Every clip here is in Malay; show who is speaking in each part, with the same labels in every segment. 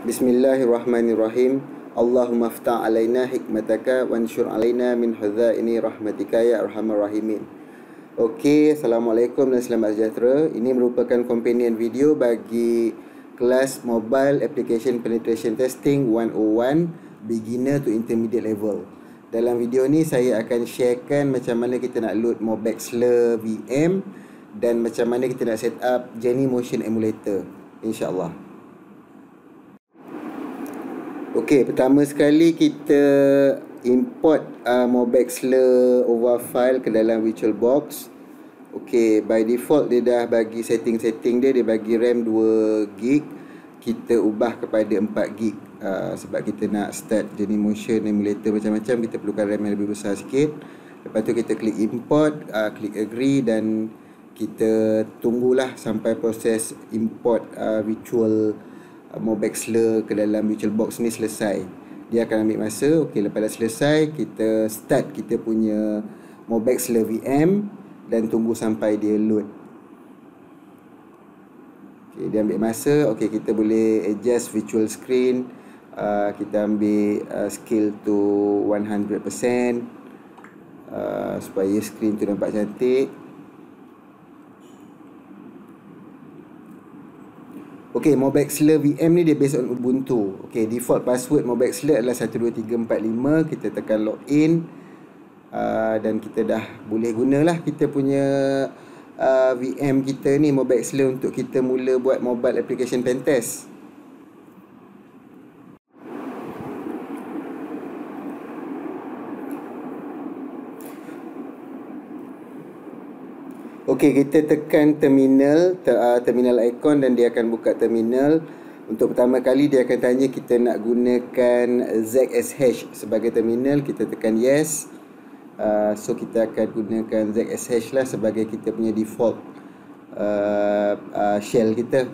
Speaker 1: Bismillahirrahmanirrahim. Allahumma aftah alaina hikmataka wansyur alaina min hudzaini rahmatika ya arhamar rahimin. Okey, Assalamualaikum dan selamat sejahtera. Ini merupakan companion video bagi kelas Mobile Application Penetration Testing 101 Beginner to Intermediate Level. Dalam video ni saya akan sharekan macam mana kita nak load Mobexler VM dan macam mana kita nak set up Genymotion Emulator, insya-Allah. Okey, pertama sekali kita import Mobexler OVA file ke dalam VirtualBox. Okey, by default dia dah bagi setting-setting dia bagi RAM 2GB. Kita ubah kepada 4GB sebab kita nak start Genymotion Emulator macam-macam, kita perlukan RAM yang lebih besar sikit. Lepas tu kita klik import, klik agree dan kita tunggulah sampai proses import virtual Mobexler ke dalam VirtualBox ni selesai. Dia akan ambil masa. Okey, lepas dah selesai, kita start kita punya Mobexler VM dan tunggu sampai dia load. Okey, dia ambil masa. Okey, kita boleh adjust virtual screen. Kita ambil scale to 100% supaya screen tu nampak cantik. Okey, Mobexler VM ni dia based on Ubuntu. Okey, default password Mobexler adalah 12345. Kita tekan login dan kita dah boleh gunalah kita punya VM kita ni, Mobexler, untuk kita mula buat mobile application pentest. Okey, kita tekan terminal icon dan dia akan buka terminal. Untuk pertama kali dia akan tanya kita nak gunakan ZSH sebagai terminal. Kita tekan yes. So kita akan gunakan ZSH lah sebagai kita punya default shell kita.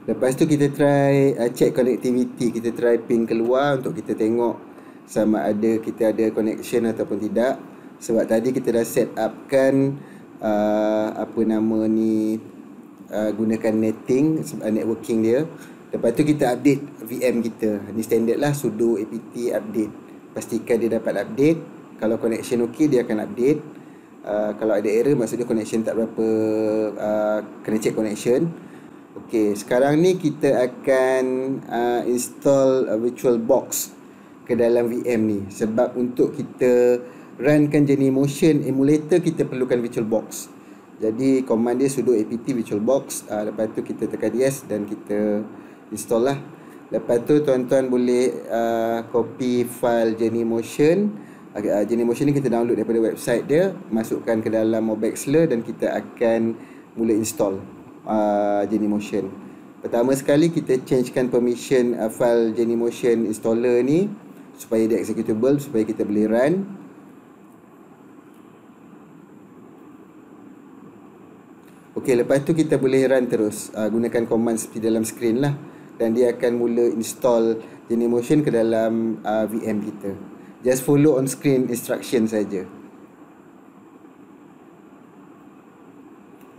Speaker 1: Lepas tu kita try check connectivity. Kita try ping keluar untuk kita tengok sama ada kita ada connection ataupun tidak. Sebab tadi kita dah set upkan gunakan netting, networking dia. Lepas tu kita update VM kita. Ni standard lah, sudo apt update. Pastikan dia dapat update. Kalau connection okey, dia akan update. Kalau ada error, maksudnya connection tak berapa, kena check connection. Okey, sekarang ni kita akan install VirtualBox ke dalam VM ni. Sebab untuk kita runkan Genymotion Emulator, kita perlukan VirtualBox. Jadi command dia sudo apt VirtualBox. Lepas tu kita tekan yes dan kita install lah. Lepas tu tuan-tuan boleh copy file Genymotion. Genymotion ni kita download daripada website dia, masukkan ke dalam Mobexler dan kita akan mula install Genymotion. Pertama sekali kita changekan permission file Genymotion installer ni supaya dia executable, supaya kita boleh run. Okey, lepas tu kita boleh run terus gunakan command seperti dalam screen lah, dan dia akan mula install Genymotion ke dalam VM kita. Just follow on screen instruction saja.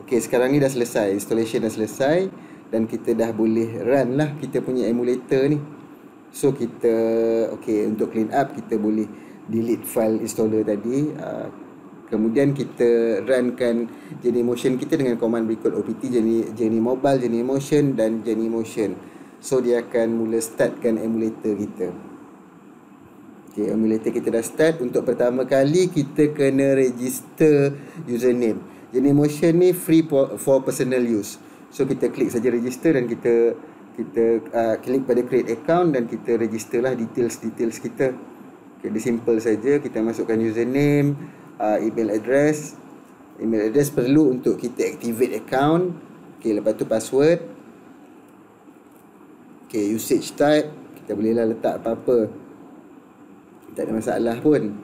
Speaker 1: Okey, sekarang ni dah selesai, installation dah selesai dan kita dah boleh run lah kita punya emulator ni. So kita, okey, untuk clean up kita boleh delete file installer tadi. Kemudian kita runkan Genymotion kita dengan command berikut opt Genymobile, Genymotion dan Genymotion. So dia akan mula startkan emulator kita. Okey, emulator kita dah start. Untuk pertama kali kita kena register username. Genymotion ni free for personal use. So kita klik saja register dan kita klik pada create account dan kita register lah details kita. Okay, dia simple saja. Kita masukkan username, email address. Email address perlu untuk kita activate account. Okay, lepas tu password. Okay, usage type kita bolehlah letak apa-apa, tak ada masalah pun.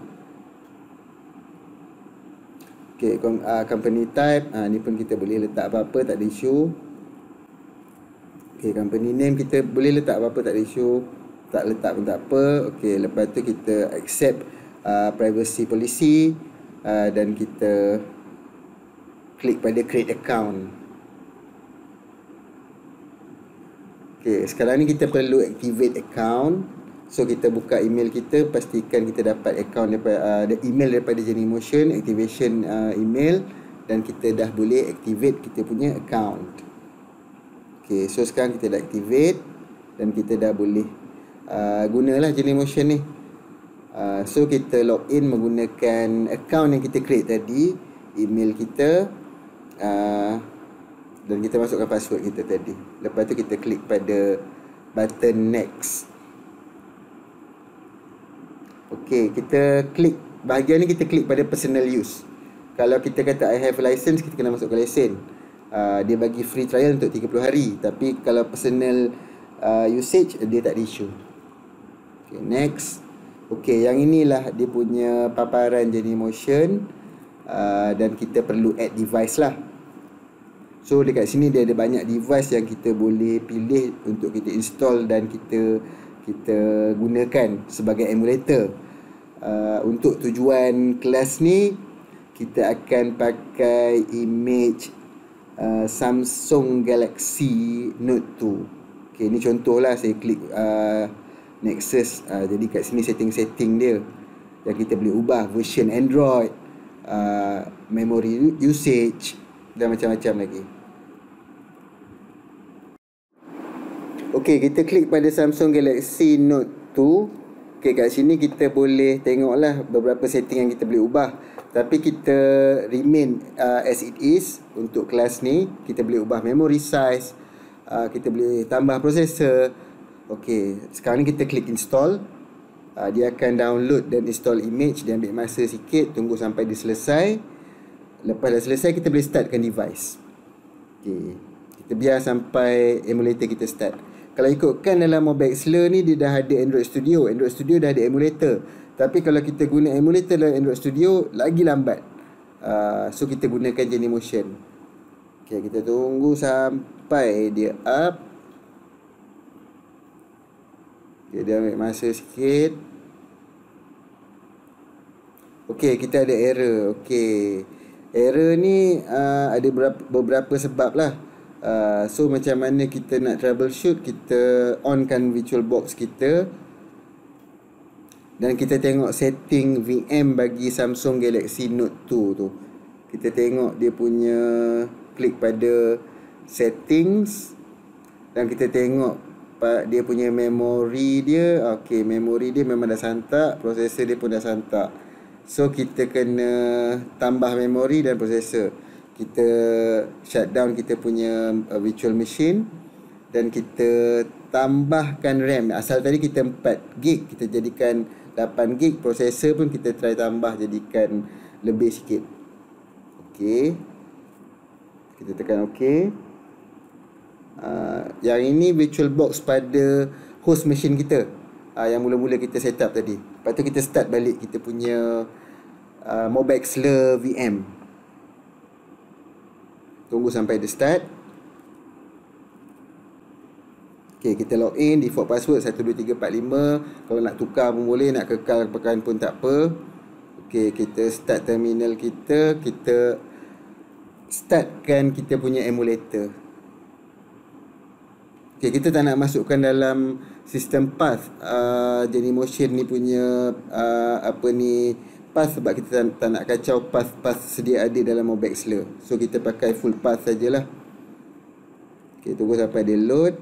Speaker 1: Okay, company type, ni pun kita boleh letak apa-apa, tak ada isu. Okay, company name kita boleh letak apa-apa, tak ada isu. Tak letak pun tak apa. Okay, lepas tu kita accept privacy policy dan kita klik pada create account. Okay, sekarang ni kita perlu activate account. So kita buka email kita, pastikan kita dapat account daripada email daripada Genymotion, activation email, dan kita dah boleh activate kita punya account. Okay, so sekarang kita dah activate dan kita dah boleh gunalah Genymotion ni. So kita login menggunakan account yang kita create tadi, email kita, dan kita masukkan password kita tadi. Lepas tu kita klik pada button next. Okey, kita klik bahagian ni, kita klik pada personal use. Kalau kita kata I have a license, kita kena masukkan lesen. Dia bagi free trial untuk 30 hari. Tapi kalau personal usage, dia tak ada issue. Okay, next. Okey, yang inilah dia punya paparan Genymotion, dan kita perlu add device lah. So dekat sini dia ada banyak device yang kita boleh pilih untuk kita install dan kita gunakan sebagai emulator. Untuk tujuan kelas ni kita akan pakai image Samsung Galaxy Note 2. Okay, ni contohlah saya klik Nexus. Jadi kat sini setting-setting dia yang kita boleh ubah, version Android, memory usage dan macam-macam lagi. Okey, kita klik pada Samsung Galaxy Note 2. Okey, kat sini kita boleh tengoklah beberapa setting yang kita boleh ubah. Tapi kita remain as it is. Untuk kelas ni kita boleh ubah memory size, kita boleh tambah prosesor. Okey, sekarang ni kita klik install. Dia akan download dan install image. Dia ambil masa sikit, tunggu sampai dia selesai. Lepas dah selesai, kita boleh startkan device. Okay, kita biar sampai emulator kita start. Kalau ikutkan dalam Mobexler ni, dia dah ada Android Studio. Android Studio dah ada emulator. Tapi kalau kita guna emulator dalam Android Studio, lagi lambat. So kita gunakan Genymotion. Okay, kita tunggu sampai dia up. Okay, dia ambil masa sikit. Okay, kita ada error. Okay, error ni ada beberapa sebab lah. So macam mana kita nak troubleshoot, kita onkan VirtualBox kita dan kita tengok setting VM bagi Samsung Galaxy Note 2 tu. Kita tengok dia punya, klik pada settings dan kita tengok dia punya memori dia. Okay, memori dia memang dah santak, prosesor dia pun dah santak. So kita kena tambah memori dan prosesor. Kita shutdown kita punya virtual machine dan kita tambahkan RAM. Asal tadi kita 4GB, kita jadikan 8GB. Prosesor pun kita try tambah, jadikan lebih sikit. Okey, kita tekan OK. Yang ini VirtualBox pada host machine kita, yang mula-mula kita set up tadi. Lepas tu kita start balik kita punya Mobexler VM. Tunggu sampai dia start. Okay, kita login, default password 12345. Kalau nak tukar pun boleh, nak kekalkan pun tak apa. Okay, kita start terminal kita. Kita startkan kita punya emulator. Okay, kita tak nak masukkan dalam sistem path Genymotion ni punya path, sebab kita tak nak kacau path sedia ada dalam Mobexler. So kita pakai full path sajalah. Okay, tunggu sampai dia load.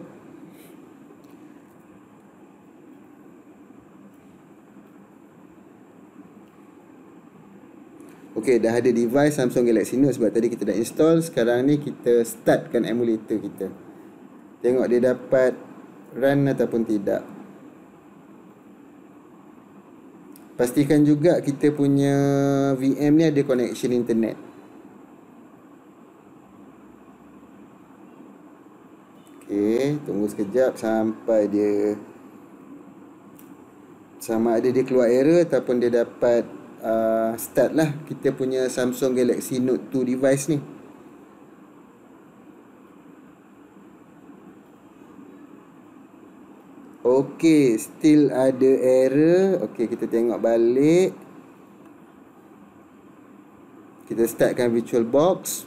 Speaker 1: Okay, dah ada device Samsung Galaxy Note sebab tadi kita dah install. Sekarang ni kita startkan emulator kita. Tengok dia dapat run ataupun tidak. Pastikan juga kita punya VM ni ada connection internet. Okay, tunggu sekejap sampai dia, sama ada dia keluar error ataupun dia dapat start lah kita punya Samsung Galaxy Note 2 device ni. Okey, still ada error. Okey, kita tengok balik. Kita startkan VirtualBox.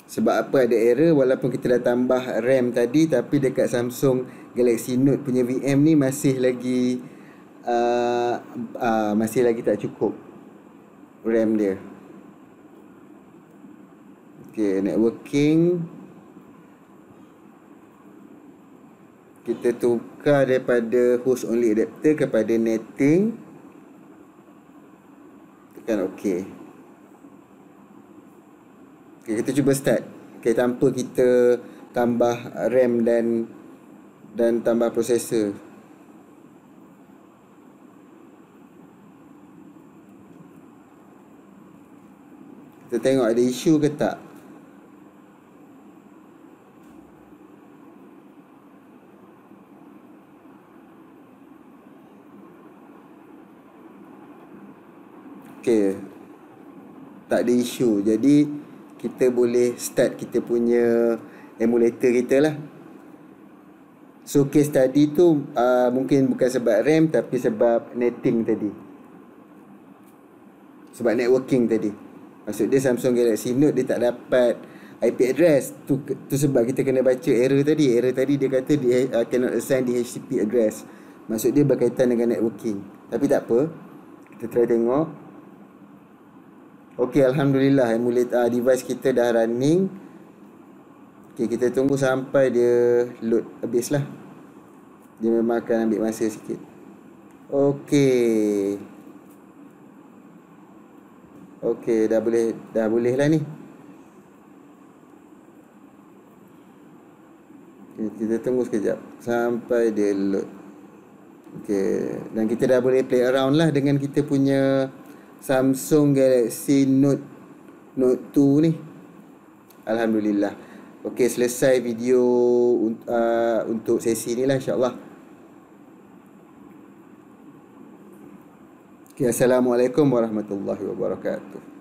Speaker 1: Sebab apa ada error, walaupun kita dah tambah RAM tadi, tapi dekat Samsung Galaxy Note punya VM ni masih lagi masih lagi tak cukup RAM dia. Okay, networking kita tukar daripada host only adapter kepada netting. Tekan OK. Okay, kita cuba start. Okay, tanpa kita tambah RAM dan tambah processor. Kita tengok ada isu ke tak. Okay, tak ada isu. Jadi kita boleh start kita punya emulator kita lah. So case tadi tu mungkin bukan sebab RAM, tapi sebab netting tadi, sebab networking tadi. Maksud dia Samsung Galaxy Note dia tak dapat IP address. Tu sebab kita kena baca error tadi. Error tadi dia kata dia cannot assign DHCP address. Maksud dia berkaitan dengan networking. Tapi tak apa, kita try tengok. Okay, Alhamdulillah emulator device kita dah running. Okay, kita tunggu sampai dia load habis lah. Dia memang akan ambil masa sikit. Okay, dah boleh lah ni. Okay, kita tunggu sekejap sampai dia load. Okay, dan kita dah boleh play around lah dengan kita punya Samsung Galaxy Note 2 ni. Alhamdulillah. Okey, selesai video untuk sesi ni lah, insyaAllah. Okay, Assalamualaikum warahmatullahi wabarakatuh.